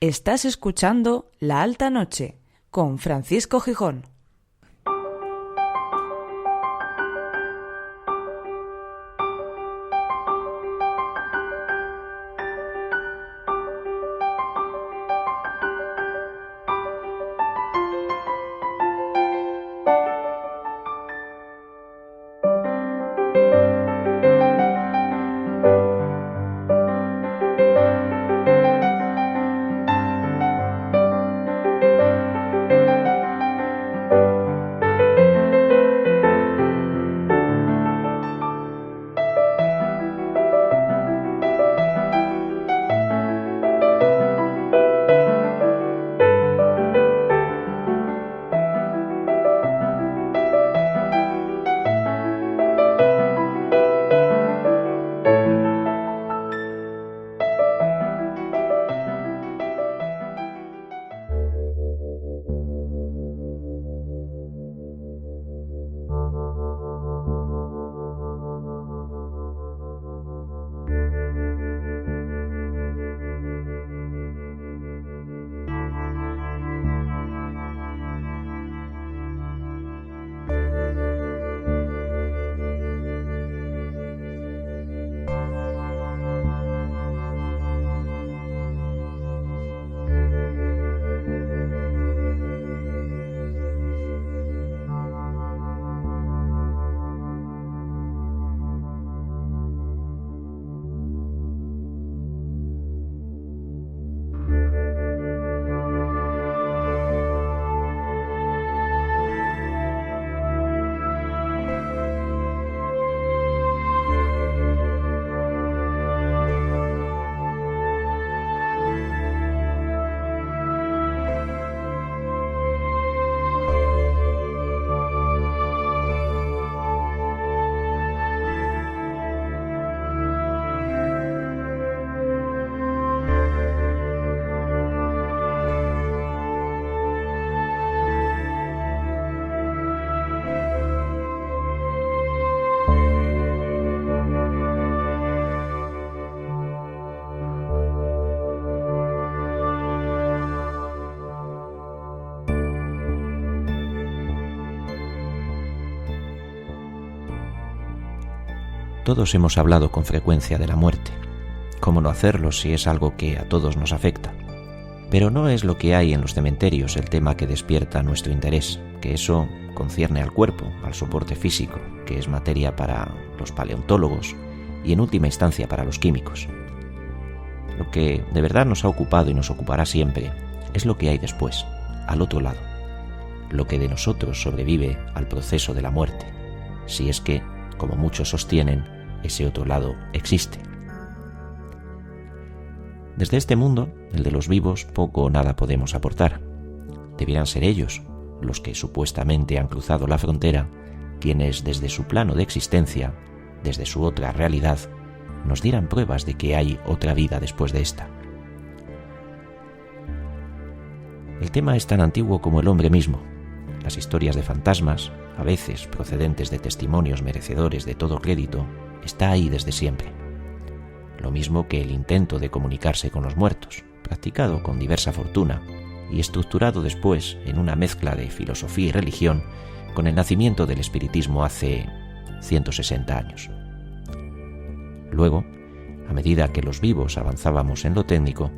Estás escuchando La Alta Noche con Francisco Gijón. Todos hemos hablado con frecuencia de la muerte. ¿Cómo no hacerlo si es algo que a todos nos afecta? Pero no es lo que hay en los cementerios el tema que despierta nuestro interés, que eso concierne al cuerpo, al soporte físico, que es materia para los paleontólogos y en última instancia para los químicos. Lo que de verdad nos ha ocupado y nos ocupará siempre es lo que hay después, al otro lado, lo que de nosotros sobrevive al proceso de la muerte, si es que, como muchos sostienen, ese otro lado existe. Desde este mundo, el de los vivos, poco o nada podemos aportar. Debieran ser ellos, los que supuestamente han cruzado la frontera, quienes desde su plano de existencia, desde su otra realidad, nos dieran pruebas de que hay otra vida después de esta. El tema es tan antiguo como el hombre mismo. Las historias de fantasmas, a veces procedentes de testimonios merecedores de todo crédito, está ahí desde siempre. Lo mismo que el intento de comunicarse con los muertos, practicado con diversa fortuna y estructurado después en una mezcla de filosofía y religión con el nacimiento del espiritismo hace 160 años. Luego, a medida que los vivos avanzábamos en lo técnico,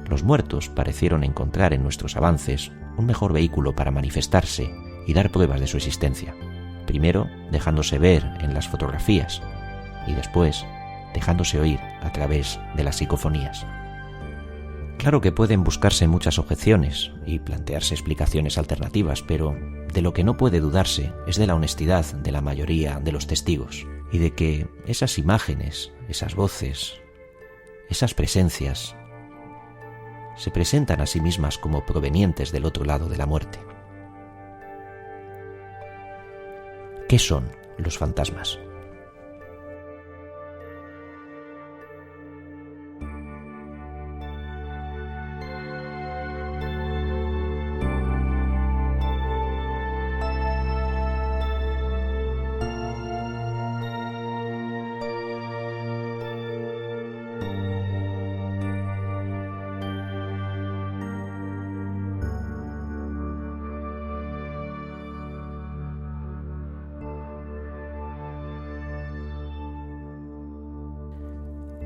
los muertos parecieron encontrar en nuestros avances un mejor vehículo para manifestarse y dar pruebas de su existencia, primero dejándose ver en las fotografías y después dejándose oír a través de las psicofonías. Claro que pueden buscarse muchas objeciones y plantearse explicaciones alternativas, pero de lo que no puede dudarse es de la honestidad de la mayoría de los testigos y de que esas imágenes, esas voces, esas presencias se presentan a sí mismas como provenientes del otro lado de la muerte. ¿Qué son los fantasmas?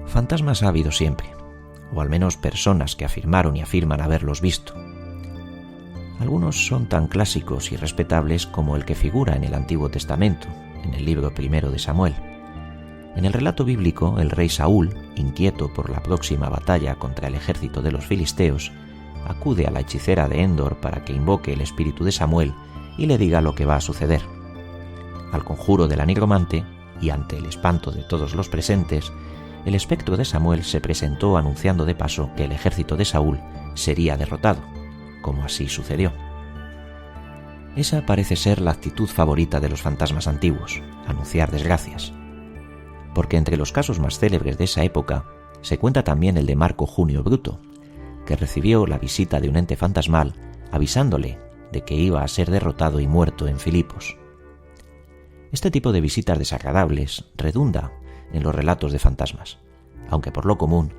Fantasmas ha habido siempre, o al menos personas que afirmaron y afirman haberlos visto. Algunos son tan clásicos y respetables como el que figura en el Antiguo Testamento, en el libro primero de Samuel. En el relato bíblico, el rey Saúl, inquieto por la próxima batalla contra el ejército de los filisteos, acude a la hechicera de Endor para que invoque el espíritu de Samuel y le diga lo que va a suceder. Al conjuro de la nigromante, y ante el espanto de todos los presentes, el espectro de Samuel se presentó anunciando de paso que el ejército de Saúl sería derrotado, como así sucedió. Esa parece ser la actitud favorita de los fantasmas antiguos, anunciar desgracias. Porque entre los casos más célebres de esa época se cuenta también el de Marco Junio Bruto, que recibió la visita de un ente fantasmal avisándole de que iba a ser derrotado y muerto en Filipos. Este tipo de visitas desagradables redunda en los relatos de fantasmas, aunque por lo común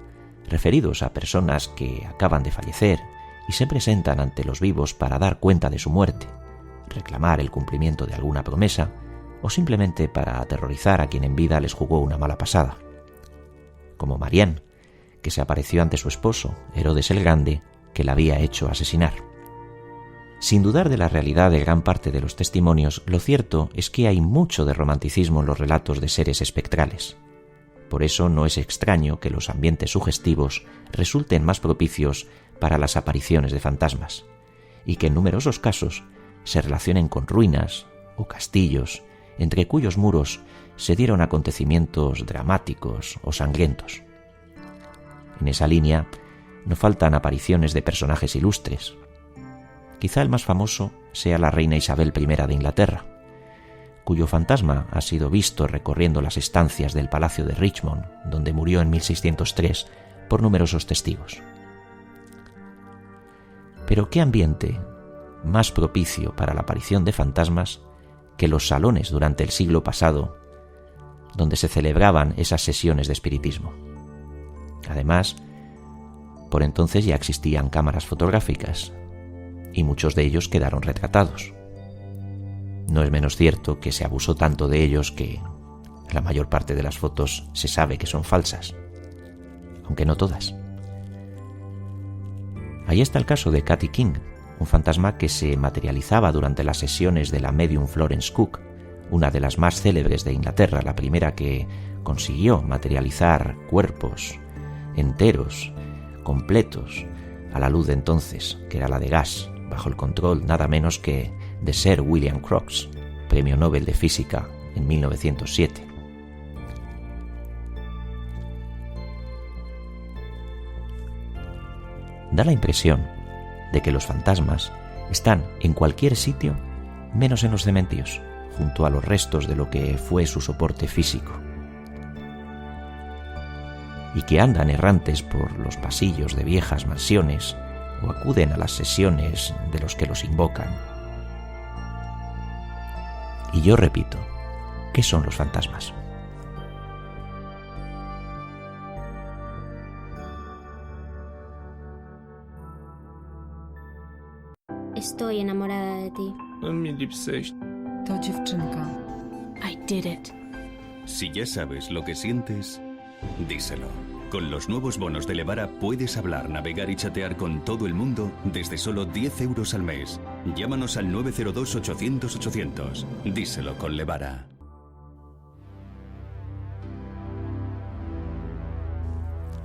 referidos a personas que acaban de fallecer y se presentan ante los vivos para dar cuenta de su muerte, reclamar el cumplimiento de alguna promesa o simplemente para aterrorizar a quien en vida les jugó una mala pasada. Como Marián, que se apareció ante su esposo, Herodes el Grande, que la había hecho asesinar. Sin dudar de la realidad de gran parte de los testimonios, lo cierto es que hay mucho de romanticismo en los relatos de seres espectrales. Por eso no es extraño que los ambientes sugestivos resulten más propicios para las apariciones de fantasmas, y que en numerosos casos se relacionen con ruinas o castillos, entre cuyos muros se dieron acontecimientos dramáticos o sangrientos. En esa línea no faltan apariciones de personajes ilustres. Quizá el más famoso sea la reina Isabel I de Inglaterra, cuyo fantasma ha sido visto recorriendo las estancias del Palacio de Richmond, donde murió en 1603, por numerosos testigos. Pero ¿qué ambiente más propicio para la aparición de fantasmas que los salones durante el siglo pasado, donde se celebraban esas sesiones de espiritismo? Además, por entonces ya existían cámaras fotográficas, y muchos de ellos quedaron retratados. No es menos cierto que se abusó tanto de ellos que la mayor parte de las fotos se sabe que son falsas, aunque no todas. Ahí está el caso de Katy King, un fantasma que se materializaba durante las sesiones de la medium Florence Cook, una de las más célebres de Inglaterra, la primera que consiguió materializar cuerpos enteros, completos, a la luz de entonces, que era la de gas, bajo el control nada menos que de Sir William Crookes, Premio Nobel de Física en 1907. Da la impresión de que los fantasmas están en cualquier sitio menos en los cementerios, junto a los restos de lo que fue su soporte físico, y que andan errantes por los pasillos de viejas mansiones o acuden a las sesiones de los que los invocan. Y yo repito, ¿qué son los fantasmas? Estoy enamorada de ti. To dziewczynka. I did it. Si ya sabes lo que sientes, díselo. Con los nuevos bonos de Levara puedes hablar, navegar y chatear con todo el mundo desde solo 10 euros al mes. Llámanos al 902-800-800. Díselo con Levara.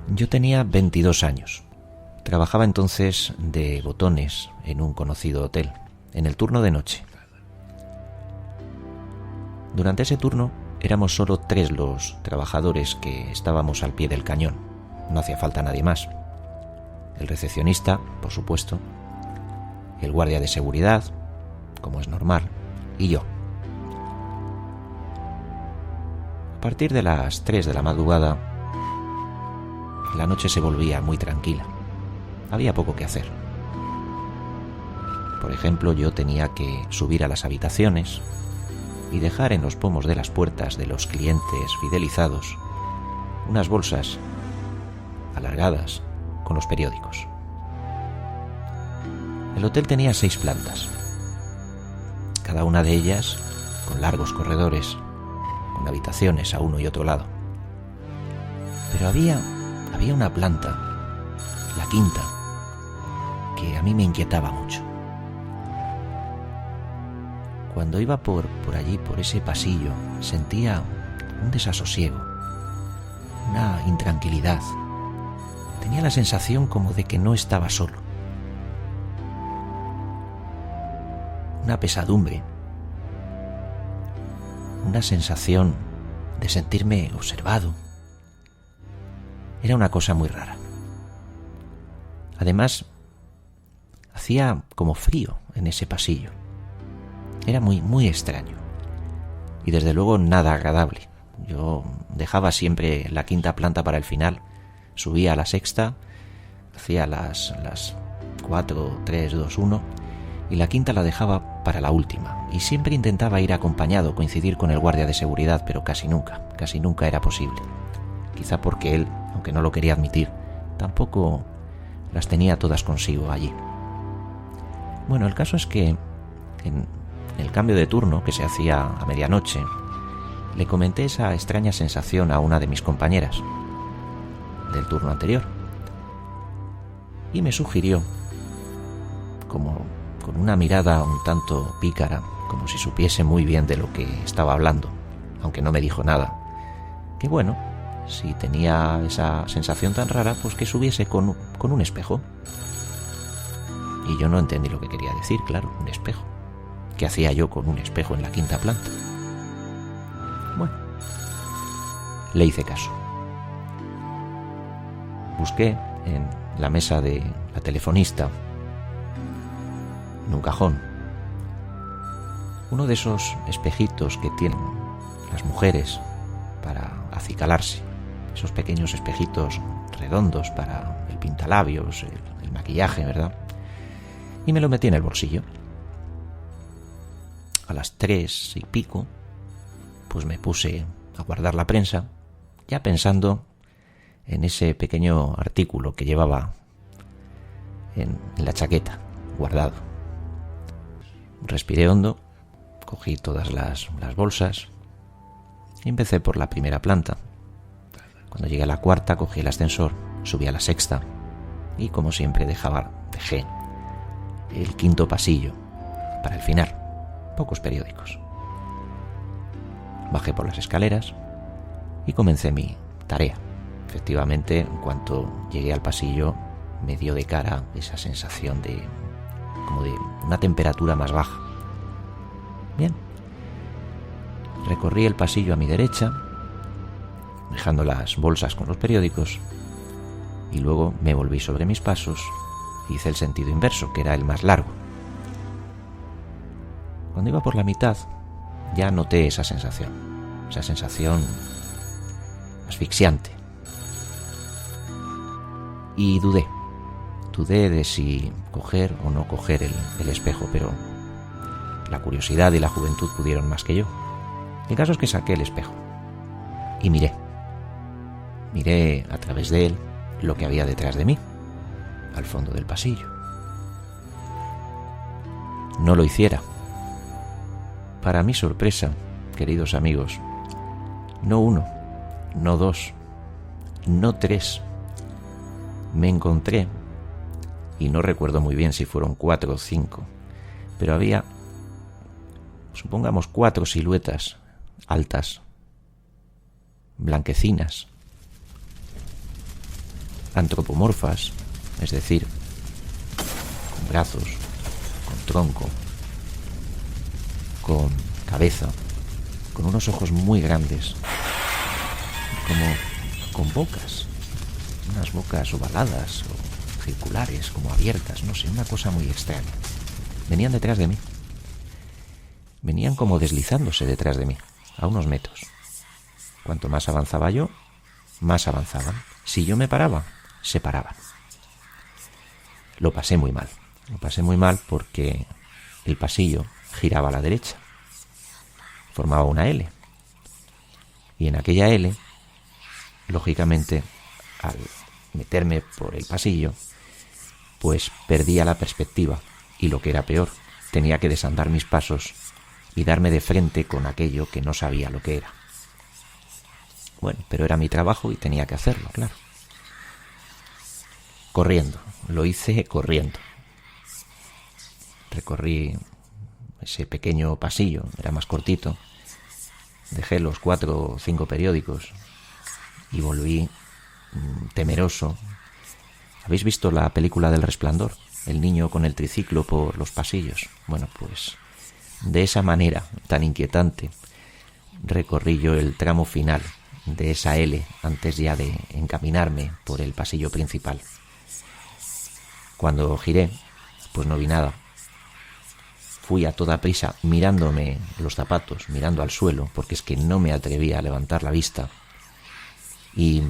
Yo tenía 22 años. Trabajaba entonces de botones en un conocido hotel, en el turno de noche. Durante ese turno éramos solo 3 los trabajadores que estábamos al pie del cañón. No hacía falta nadie más. El recepcionista, por supuesto, el guardia de seguridad, como es normal, y yo. A partir de las 3 de la madrugada, la noche se volvía muy tranquila. Había poco que hacer. Por ejemplo, yo tenía que subir a las habitaciones y dejar en los pomos de las puertas de los clientes fidelizados unas bolsas alargadas con los periódicos. El hotel tenía 6 plantas, cada una de ellas con largos corredores, con habitaciones a uno y otro lado. Pero había una planta, la quinta, que a mí me inquietaba mucho. Cuando iba por allí, por ese pasillo, sentía un desasosiego, una intranquilidad. Tenía la sensación como de que no estaba solo. Una pesadumbre, una sensación de sentirme observado. Era una cosa muy rara. Además, hacía como frío en ese pasillo. Era muy extraño. Y desde luego nada agradable. Yo dejaba siempre la quinta planta para el final. Subía a la sexta, hacía las 4, 3, 2, 1, y la quinta la dejaba para la última. Y siempre intentaba ir acompañado, coincidir con el guardia de seguridad, pero casi nunca era posible. Quizá porque él, aunque no lo quería admitir, tampoco las tenía todas consigo allí. Bueno, el caso es que en el cambio de turno, que se hacía a medianoche, le comenté esa extraña sensación a una de mis compañeras del turno anterior, y me sugirió, como con una mirada un tanto pícara, como si supiese muy bien de lo que estaba hablando, aunque no me dijo nada, que bueno, si tenía esa sensación tan rara, pues que subiese con un espejo. Y yo no entendí lo que quería decir, claro, un espejo. ¿Qué hacía yo con un espejo en la quinta planta? Bueno, le hice caso. Busqué en la mesa de la telefonista, en un cajón, uno de esos espejitos que tienen las mujeres para acicalarse, esos pequeños espejitos redondos para el pintalabios, el maquillaje, ¿verdad? Y me lo metí en el bolsillo. A las 3 y pico, pues me puse a guardar la prensa, ya pensando en ese pequeño artículo que llevaba en la chaqueta, guardado. Respiré hondo, cogí todas las bolsas y empecé por la primera planta. Cuando llegué a la cuarta, cogí el ascensor, subí a la sexta y, como siempre, dejé el quinto pasillo para el final. Pocos periódicos. Bajé por las escaleras y comencé mi tarea. Efectivamente, en cuanto llegué al pasillo, me dio de cara esa sensación como de una temperatura más baja. Bien. Recorrí el pasillo a mi derecha, dejando las bolsas con los periódicos, y luego me volví sobre mis pasos y hice el sentido inverso, que era el más largo. Cuando iba por la mitad, ya noté esa sensación asfixiante. Y dudé de si coger o no coger el espejo, pero la curiosidad y la juventud pudieron más que yo. El caso es que saqué el espejo y miré a través de él lo que había detrás de mí, al fondo del pasillo. No lo hiciera. Para mi sorpresa, queridos amigos, no 1, no 2, no 3, me encontré, y no recuerdo muy bien si fueron 4 o 5, pero había, supongamos, 4 siluetas altas, blanquecinas, antropomorfas, es decir, con brazos, con tronco, con cabeza, con unos ojos muy grandes, como con bocas, unas bocas ovaladas o circulares, como abiertas, no sé, una cosa muy extraña. Venían detrás de mí, venían como deslizándose detrás de mí, a unos metros. Cuanto más avanzaba yo, más avanzaban. Si yo me paraba, se paraban. Lo pasé muy mal porque el pasillo giraba a la derecha, formaba una L, y en aquella L, lógicamente, al meterme por el pasillo, pues perdía la perspectiva, y lo que era peor, tenía que desandar mis pasos y darme de frente con aquello que no sabía lo que era. Bueno, pero era mi trabajo y tenía que hacerlo, claro. Corriendo, lo hice corriendo. Recorrí ese pequeño pasillo, era más cortito. Dejé los 4 o 5 periódicos y volví temeroso. ¿Habéis visto la película del Resplandor? El niño con el triciclo por los pasillos. Bueno, pues de esa manera tan inquietante recorrí yo el tramo final de esa L antes ya de encaminarme por el pasillo principal. Cuando giré, pues no vi nada. Fui a toda prisa mirándome los zapatos, mirando al suelo, porque es que no me atrevía a levantar la vista. Y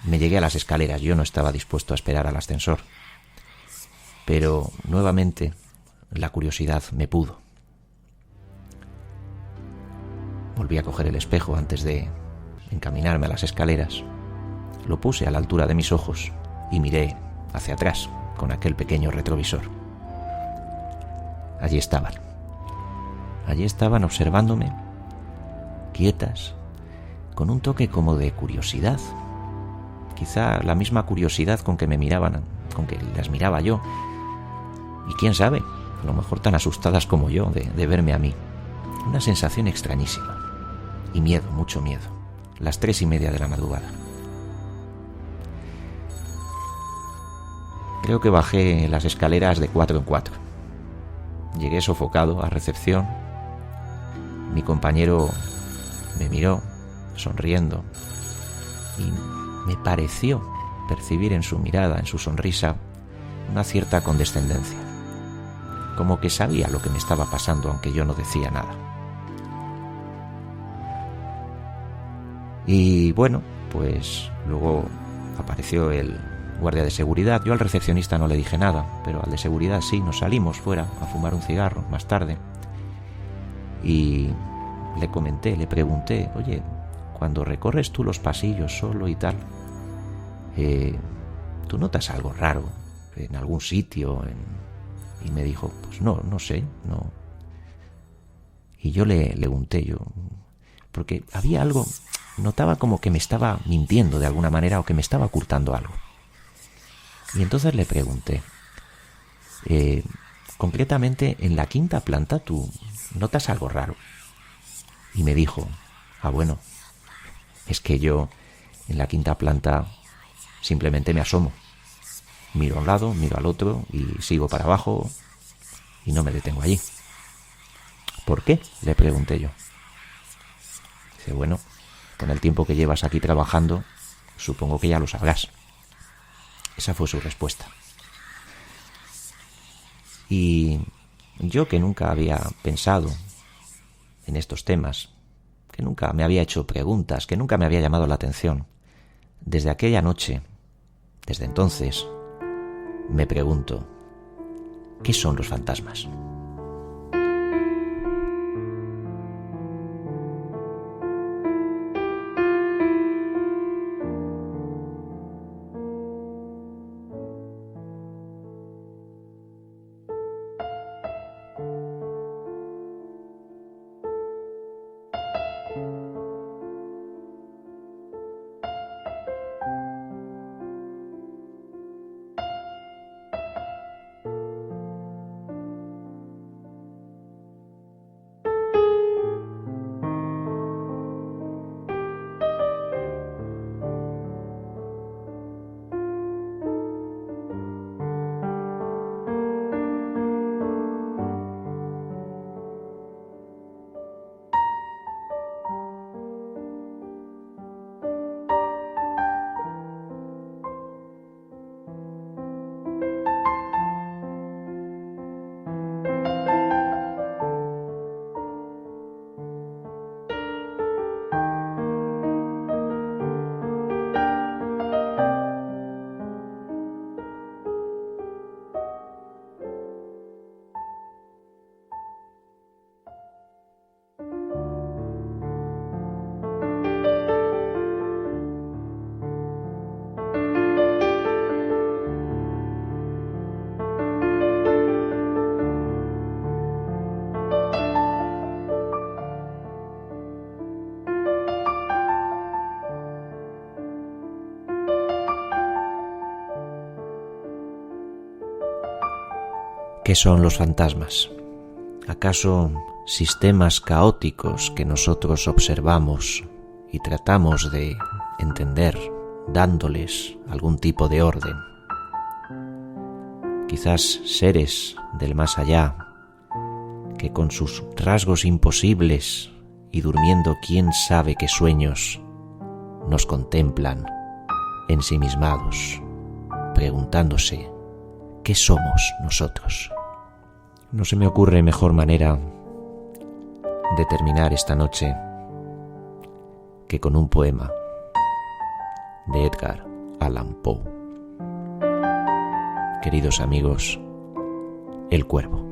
me llegué a las escaleras. Yo no estaba dispuesto a esperar al ascensor. Pero nuevamente la curiosidad me pudo. Volví a coger el espejo antes de encaminarme a las escaleras. Lo puse a la altura de mis ojos y miré hacia atrás con aquel pequeño retrovisor. Allí estaban observándome, quietas, con un toque como de curiosidad. Quizá la misma curiosidad con que me miraban, con que las miraba yo. Y quién sabe, a lo mejor tan asustadas como yo de verme a mí. Una sensación extrañísima. Y miedo, mucho miedo. Las 3:30 de la madrugada. Creo que bajé las escaleras de 4 en 4. Llegué sofocado a recepción. Mi compañero me miró, sonriendo, y me pareció percibir en su mirada, en su sonrisa, una cierta condescendencia. Como que sabía lo que me estaba pasando, aunque yo no decía nada. Y bueno, pues luego apareció el guardia de seguridad. Yo al recepcionista no le dije nada, pero al de seguridad sí. Nos salimos fuera a fumar un cigarro más tarde. Y le comenté, le pregunté, oye, cuando recorres tú los pasillos solo y tal, ¿tú notas algo raro en algún sitio? Y me dijo, pues no sé, no. Y yo le pregunté, porque había algo, notaba como que me estaba mintiendo de alguna manera o que me estaba ocultando algo. Y entonces le pregunté, concretamente en la 5ª planta tú notas algo raro. Y me dijo, bueno, es que yo en la 5ª planta simplemente me asomo. Miro a un lado, miro al otro y sigo para abajo y no me detengo allí. ¿Por qué?, le pregunté yo. Dice, bueno, con el tiempo que llevas aquí trabajando, supongo que ya lo sabrás. Esa fue su respuesta. Y yo, que nunca había pensado en estos temas, que nunca me había hecho preguntas, que nunca me había llamado la atención, desde aquella noche, desde entonces, me pregunto, ¿qué son los fantasmas? ¿Qué son los fantasmas? ¿Acaso sistemas caóticos que nosotros observamos y tratamos de entender, dándoles algún tipo de orden? Quizás seres del más allá, que con sus rasgos imposibles y durmiendo quién sabe qué sueños, nos contemplan ensimismados, preguntándose ¿qué somos nosotros? No se me ocurre mejor manera de terminar esta noche que con un poema de Edgar Allan Poe. Queridos amigos, El Cuervo.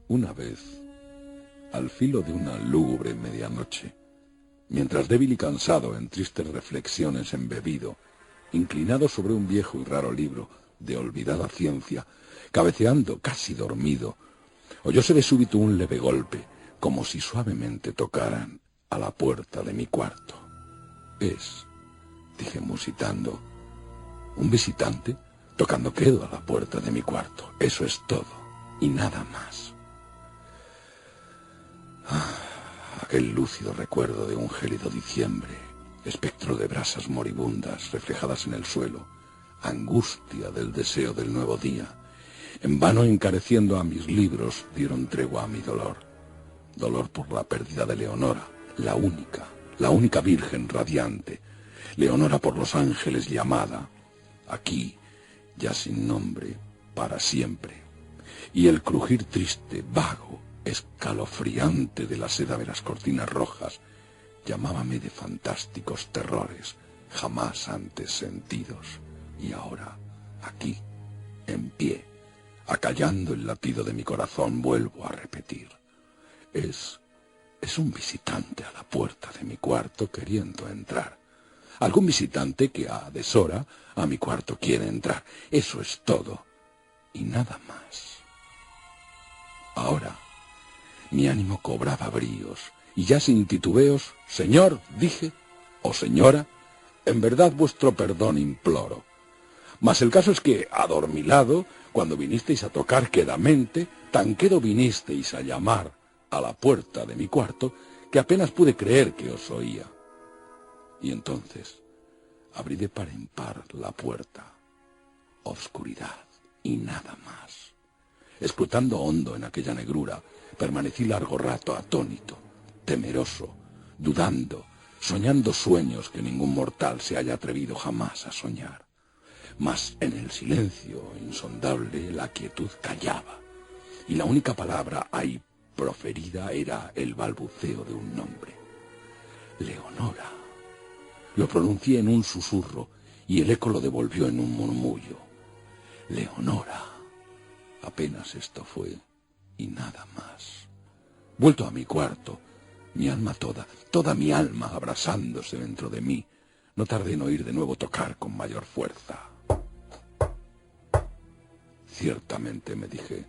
Una vez, al filo de una lúgubre medianoche, mientras débil y cansado en tristes reflexiones embebido, inclinado sobre un viejo y raro libro de olvidada ciencia, cabeceando casi dormido, oyóse de súbito un leve golpe, como si suavemente tocaran a la puerta de mi cuarto. Es, dije musitando, un visitante tocando quedo a la puerta de mi cuarto. Eso es todo, y nada más. Aquel lúcido recuerdo de un gélido diciembre, espectro de brasas moribundas reflejadas en el suelo, angustia del deseo del nuevo día, en vano encareciendo a mis libros, dieron tregua a mi dolor. Dolor por la pérdida de Leonora, la única virgen radiante, Leonora por los ángeles llamada, aquí, ya sin nombre, para siempre, y el crujir triste, vago, escalofriante de la seda de las cortinas rojas, llamábame de fantásticos terrores jamás antes sentidos, y ahora, aquí, en pie, acallando el latido de mi corazón, vuelvo a repetir, es un visitante a la puerta de mi cuarto queriendo entrar, algún visitante que a deshora a mi cuarto quiere entrar, eso es todo, y nada más. Ahora, mi ánimo cobraba bríos, y ya sin titubeos, «Señor», dije, «o señora, en verdad vuestro perdón imploro. Mas el caso es que, adormilado, cuando vinisteis a tocar quedamente, tan quedo vinisteis a llamar a la puerta de mi cuarto, que apenas pude creer que os oía. Y entonces, abrí de par en par la puerta. Oscuridad, y nada más. Escrutando hondo en aquella negrura, permanecí largo rato atónito, temeroso, dudando, soñando sueños que ningún mortal se haya atrevido jamás a soñar. Mas en el silencio insondable la quietud callaba, y la única palabra ahí proferida era el balbuceo de un nombre. Leonora. Lo pronuncié en un susurro, y el eco lo devolvió en un murmullo. Leonora. Apenas esto fue, y nada más. Vuelto a mi cuarto, mi alma toda mi alma abrazándose dentro de mí, no tardé en oír de nuevo tocar con mayor fuerza. Ciertamente, me dije,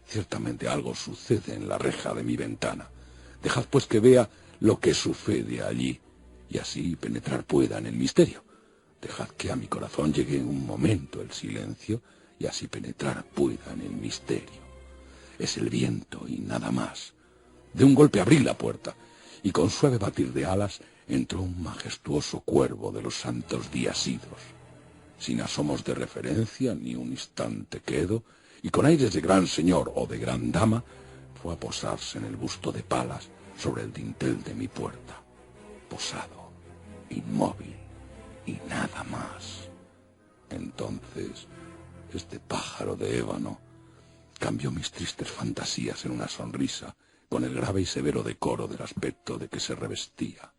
ciertamente algo sucede en la reja de mi ventana. Dejad pues que vea lo que sucede allí, y así penetrar pueda en el misterio. Dejad que a mi corazón llegue en un momento el silencio, y así penetrar pueda en el misterio. Es el viento y nada más. De un golpe abrí la puerta, y con suave batir de alas entró un majestuoso cuervo de los santos días idos. Sin asomos de referencia ni un instante quedo, y con aires de gran señor o de gran dama, fue a posarse en el busto de Palas sobre el dintel de mi puerta. Posado, inmóvil, y nada más. Entonces, este pájaro de ébano cambió mis tristes fantasías en una sonrisa, con el grave y severo decoro del aspecto de que se revestía.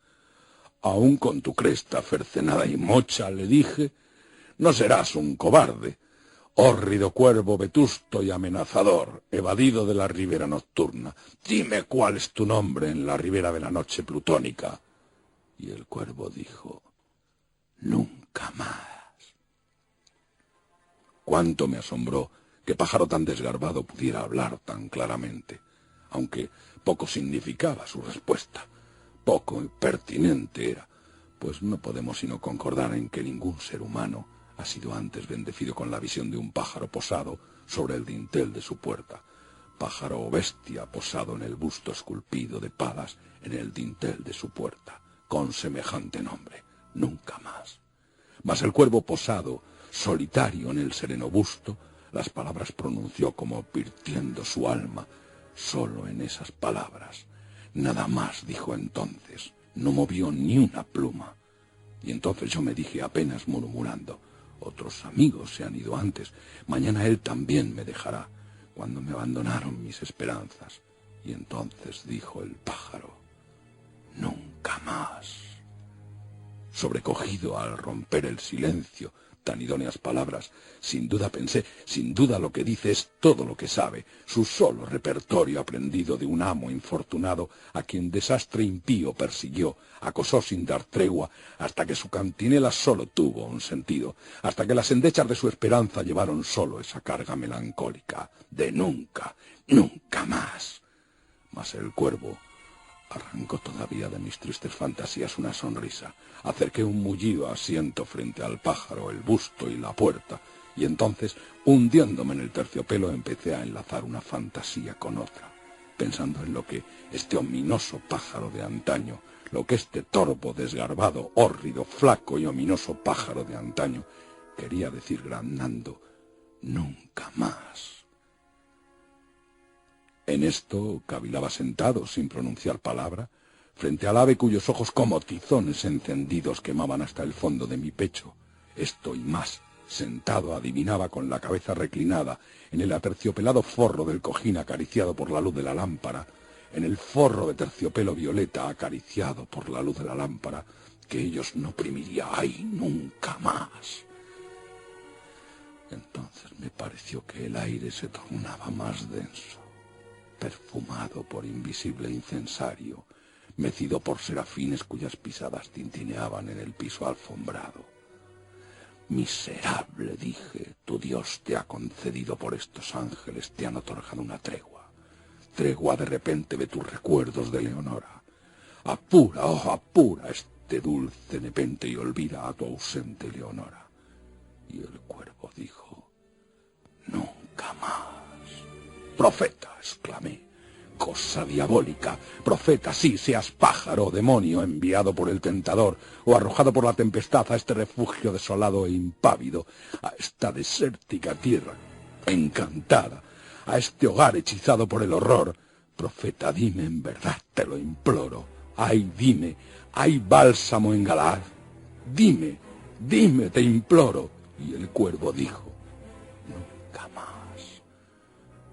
Aún con tu cresta cercenada y mocha, le dije, no serás un cobarde, hórrido cuervo vetusto y amenazador, evadido de la ribera nocturna. Dime cuál es tu nombre en la ribera de la noche plutónica. Y el cuervo dijo, nunca más. Cuánto me asombró que pájaro tan desgarbado pudiera hablar tan claramente, aunque poco significaba su respuesta, poco pertinente era, pues no podemos sino concordar en que ningún ser humano ha sido antes bendecido con la visión de un pájaro posado sobre el dintel de su puerta, pájaro o bestia posado en el busto esculpido de Palas en el dintel de su puerta, con semejante nombre, nunca más. Mas el cuervo posado, solitario en el sereno busto, las palabras pronunció como virtiendo su alma, solo en esas palabras. Nada más dijo entonces, no movió ni una pluma. Y entonces yo me dije apenas murmurando, otros amigos se han ido antes, mañana él también me dejará, cuando me abandonaron mis esperanzas. Y entonces dijo el pájaro, nunca más. Sobrecogido al romper el silencio, tan idóneas palabras, sin duda pensé, sin duda lo que dice es todo lo que sabe, su solo repertorio aprendido de un amo infortunado a quien desastre impío persiguió, acosó sin dar tregua, hasta que su cantinela solo tuvo un sentido, hasta que las endechas de su esperanza llevaron solo esa carga melancólica de nunca, nunca más. Mas el cuervo arrancó todavía de mis tristes fantasías una sonrisa. Acerqué un mullido asiento frente al pájaro, el busto y la puerta, y entonces, hundiéndome en el terciopelo, empecé a enlazar una fantasía con otra, pensando en lo que este ominoso pájaro de antaño, lo que este torvo, desgarbado, hórrido, flaco y ominoso pájaro de antaño quería decir granando, nunca más. En esto cavilaba sentado, sin pronunciar palabra, frente al ave cuyos ojos como tizones encendidos quemaban hasta el fondo de mi pecho. Esto y más, sentado adivinaba con la cabeza reclinada en el aterciopelado forro del cojín acariciado por la luz de la lámpara, en el forro de terciopelo violeta acariciado por la luz de la lámpara, que ellos no oprimiría, ¡ay, nunca más! Entonces me pareció que el aire se tornaba más denso, perfumado por invisible incensario, mecido por serafines cuyas pisadas tintineaban en el piso alfombrado. Miserable, dije, tu Dios te ha concedido por estos ángeles, te han otorgado una tregua, tregua de repente de tus recuerdos de Leonora. Apura, oh, apura este dulce nepente y olvida a tu ausente Leonora. Y el cuervo dijo, nunca más. Profeta, exclamé, cosa diabólica, profeta, sí, seas pájaro o demonio enviado por el tentador o arrojado por la tempestad a este refugio desolado e impávido, a esta desértica tierra encantada, a este hogar hechizado por el horror. Profeta, dime en verdad, te lo imploro, ay, dime, ¿hay bálsamo en Galaad? Dime, dime, te imploro. Y el cuervo dijo, nunca más.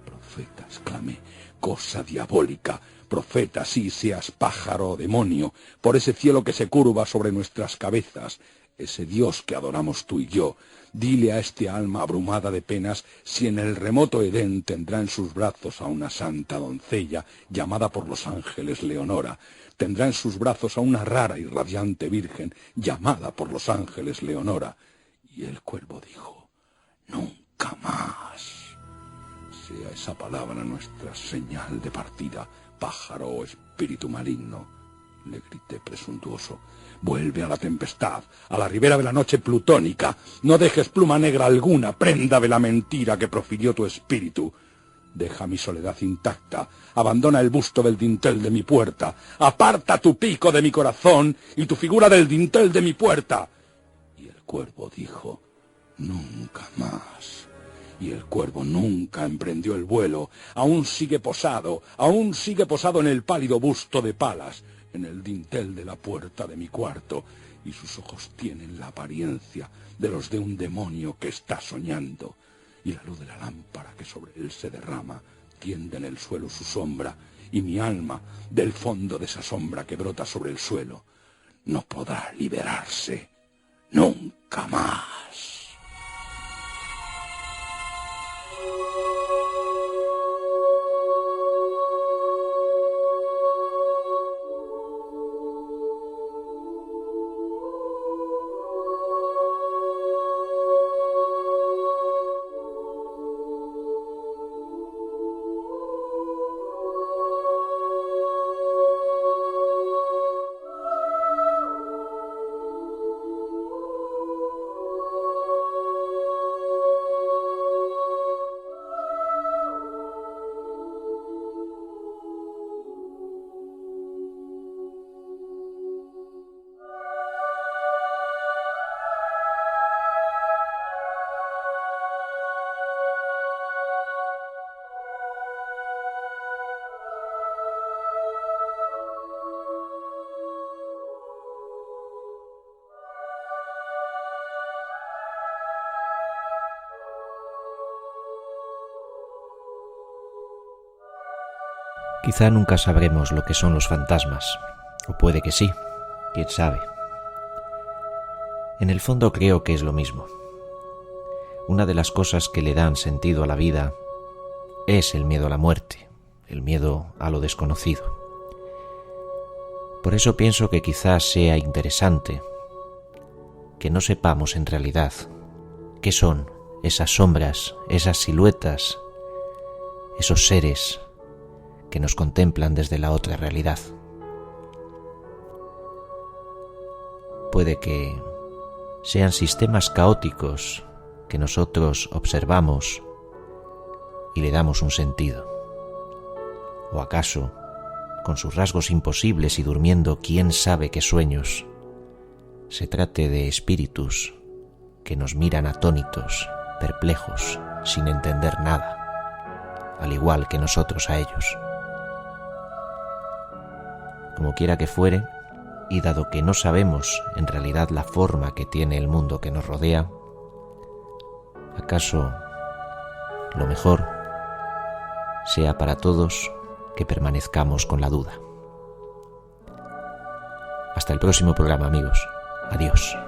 Profeta, exclamé, cosa diabólica, profeta, sí, seas pájaro o demonio, por ese cielo que se curva sobre nuestras cabezas, ese Dios que adoramos tú y yo, dile a este alma abrumada de penas si en el remoto Edén tendrá en sus brazos a una santa doncella llamada por los ángeles Leonora, tendrá en sus brazos a una rara y radiante virgen llamada por los ángeles Leonora. Y el cuervo dijo, nunca más. Sea esa palabra nuestra señal de partida, pájaro o espíritu maligno, le grité presuntuoso. Vuelve a la tempestad, a la ribera de la noche plutónica. No dejes pluma negra alguna, prenda de la mentira que profirió tu espíritu. Deja mi soledad intacta, abandona el busto del dintel de mi puerta, aparta tu pico de mi corazón y tu figura del dintel de mi puerta. Y el cuervo dijo, nunca más. Y el cuervo nunca emprendió el vuelo, aún sigue posado en el pálido busto de Palas, en el dintel de la puerta de mi cuarto, y sus ojos tienen la apariencia de los de un demonio que está soñando, y la luz de la lámpara que sobre él se derrama tiende en el suelo su sombra, y mi alma, del fondo de esa sombra que brota sobre el suelo, no podrá liberarse nunca más. Quizá nunca sabremos lo que son los fantasmas, o puede que sí, quién sabe. En el fondo creo que es lo mismo. Una de las cosas que le dan sentido a la vida es el miedo a la muerte, el miedo a lo desconocido. Por eso pienso que quizás sea interesante que no sepamos en realidad qué son esas sombras, esas siluetas, esos seres que nos contemplan desde la otra realidad. Puede que sean sistemas caóticos que nosotros observamos y le damos un sentido. ¿O acaso, con sus rasgos imposibles y durmiendo quién sabe qué sueños, se trate de espíritus que nos miran atónitos, perplejos, sin entender nada, al igual que nosotros a ellos? Como quiera que fuere, y dado que no sabemos en realidad la forma que tiene el mundo que nos rodea, ¿acaso lo mejor sea para todos que permanezcamos con la duda? Hasta el próximo programa, amigos. Adiós.